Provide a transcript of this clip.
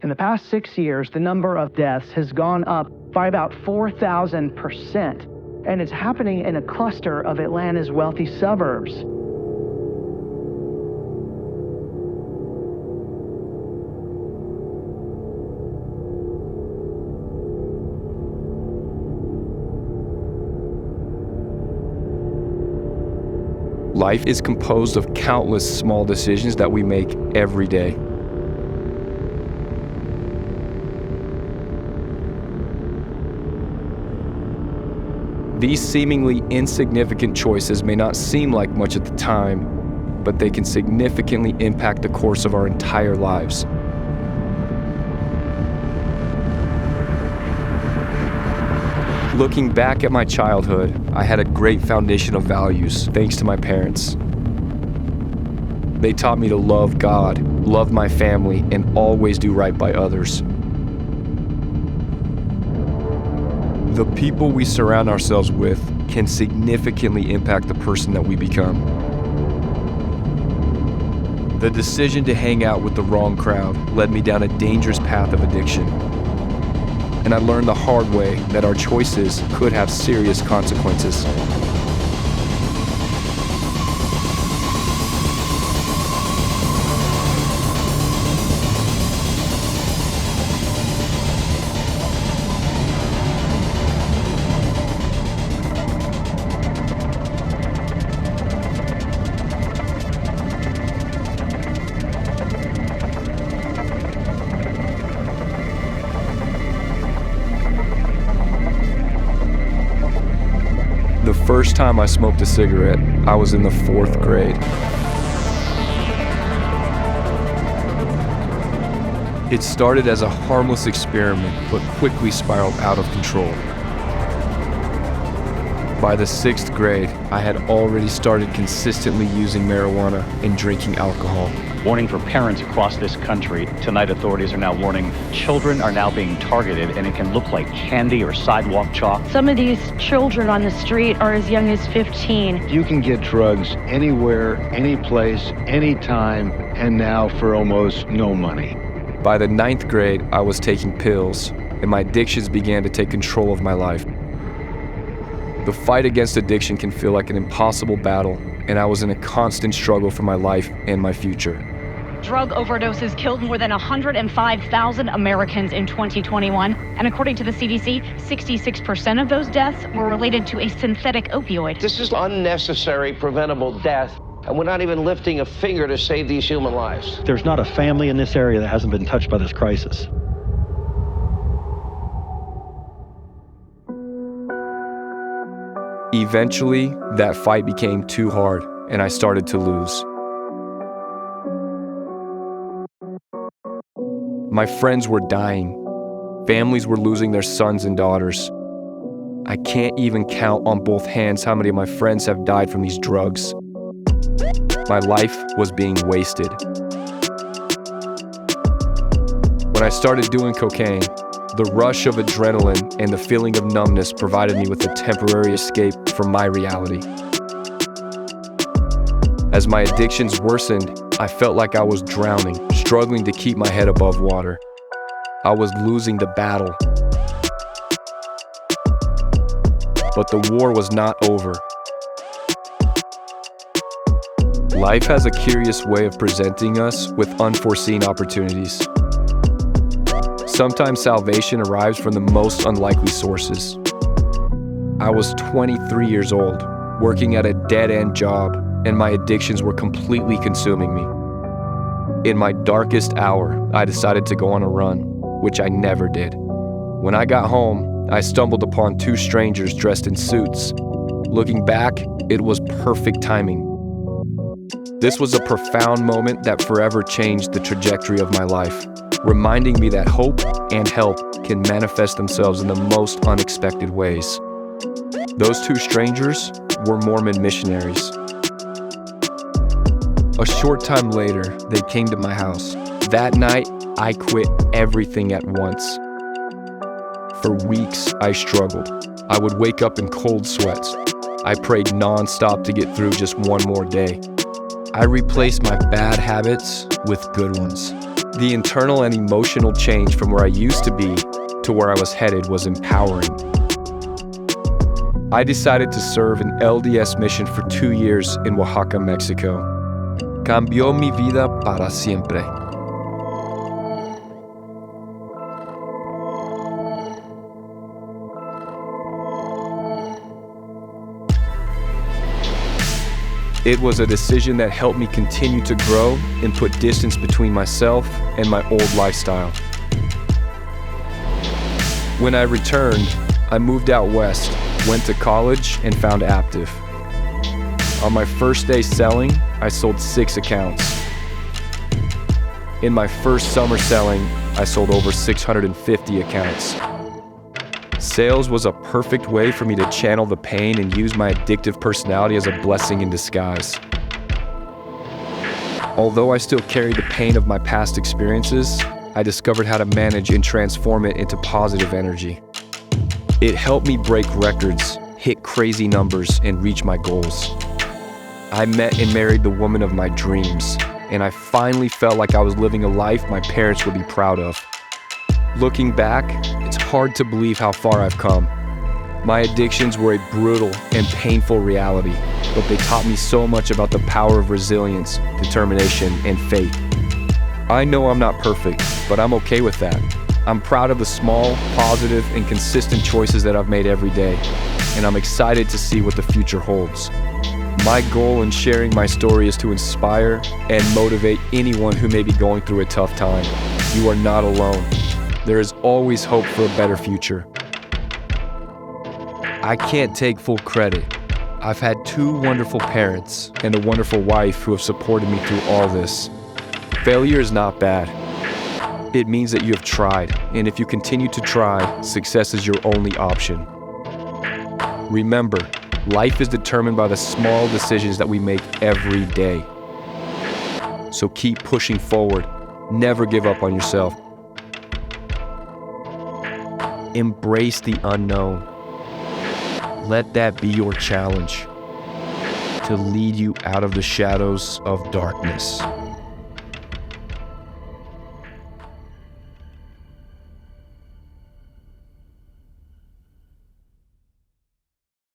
In the past 6 years, the number of deaths has gone up by about 4,000%, and it's happening in a cluster of Atlanta's wealthy suburbs. Life is composed of countless small decisions that we make every day. These seemingly insignificant choices may not seem like much at the time, but they can significantly impact the course of our entire lives. Looking back at my childhood, I had a great foundation of values thanks to my parents. They taught me to love God, love my family, and always do right by others. The people we surround ourselves with can significantly impact the person that we become. The decision to hang out with the wrong crowd led me down a dangerous path of addiction. And I learned the hard way that our choices could have serious consequences. The first time I smoked a cigarette, I was in the 4th grade. It started as a harmless experiment, but quickly spiraled out of control. By the 6th grade, I had already started consistently using marijuana and drinking alcohol. Warning for parents across this country. Tonight, authorities are now warning children are now being targeted, and it can look like candy or sidewalk chalk. Some of these children on the street are as young as 15. You can get drugs anywhere, any place, anytime, and now for almost no money. By the 9th grade, I was taking pills, and my addictions began to take control of my life. The fight against addiction can feel like an impossible battle, and I was in a constant struggle for my life and my future. Drug overdoses killed more than 105,000 Americans in 2021. And according to the CDC, 66% of those deaths were related to a synthetic opioid. This is unnecessary preventable death, and we're not even lifting a finger to save these human lives. There's not a family in this area that hasn't been touched by this crisis. Eventually, that fight became too hard, and I started to lose. My friends were dying. Families were losing their sons and daughters. I can't even count on both hands how many of my friends have died from these drugs. My life was being wasted. When I started doing cocaine, the rush of adrenaline and the feeling of numbness provided me with a temporary escape from my reality. As my addictions worsened, I felt like I was drowning, struggling to keep my head above water. I was losing the battle. But the war was not over. Life has a curious way of presenting us with unforeseen opportunities. Sometimes salvation arrives from the most unlikely sources. I was 23 years old, working at a dead-end job, and my addictions were completely consuming me. In my darkest hour, I decided to go on a run, which I never did. When I got home, I stumbled upon 2 strangers dressed in suits. Looking back, it was perfect timing. This was a profound moment that forever changed the trajectory of my life, reminding me that hope and help can manifest themselves in the most unexpected ways. Those 2 strangers were Mormon missionaries. A short time later, they came to my house. That night, I quit everything at once. For weeks, I struggled. I would wake up in cold sweats. I prayed nonstop to get through just one more day. I replaced my bad habits with good ones. The internal and emotional change from where I used to be to where I was headed was empowering. I decided to serve an LDS mission for 2 years in Oaxaca, Mexico. Cambió mi vida para siempre. It was a decision that helped me continue to grow and put distance between myself and my old lifestyle. When I returned, I moved out west, went to college, and found Aptive. On my first day selling, I sold 6 accounts. In my first summer selling, I sold over 650 accounts. Sales was a perfect way for me to channel the pain and use my addictive personality as a blessing in disguise. Although I still carried the pain of my past experiences, I discovered how to manage and transform it into positive energy. It helped me break records, hit crazy numbers, and reach my goals. I met and married the woman of my dreams, and I finally felt like I was living a life my parents would be proud of. Looking back, it's hard to believe how far I've come. My addictions were a brutal and painful reality, but they taught me so much about the power of resilience, determination, and faith. I know I'm not perfect, but I'm okay with that. I'm proud of the small, positive, and consistent choices that I've made every day, and I'm excited to see what the future holds. My goal in sharing my story is to inspire and motivate anyone who may be going through a tough time. You are not alone. There is always hope for a better future. I can't take full credit. I've had 2 wonderful parents and a wonderful wife who have supported me through all this. Failure is not bad. It means that you have tried, and if you continue to try, success is your only option. Remember, life is determined by the small decisions that we make every day. So keep pushing forward. Never give up on yourself. Embrace the unknown. Let that be your challenge, to lead you out of the shadows of darkness.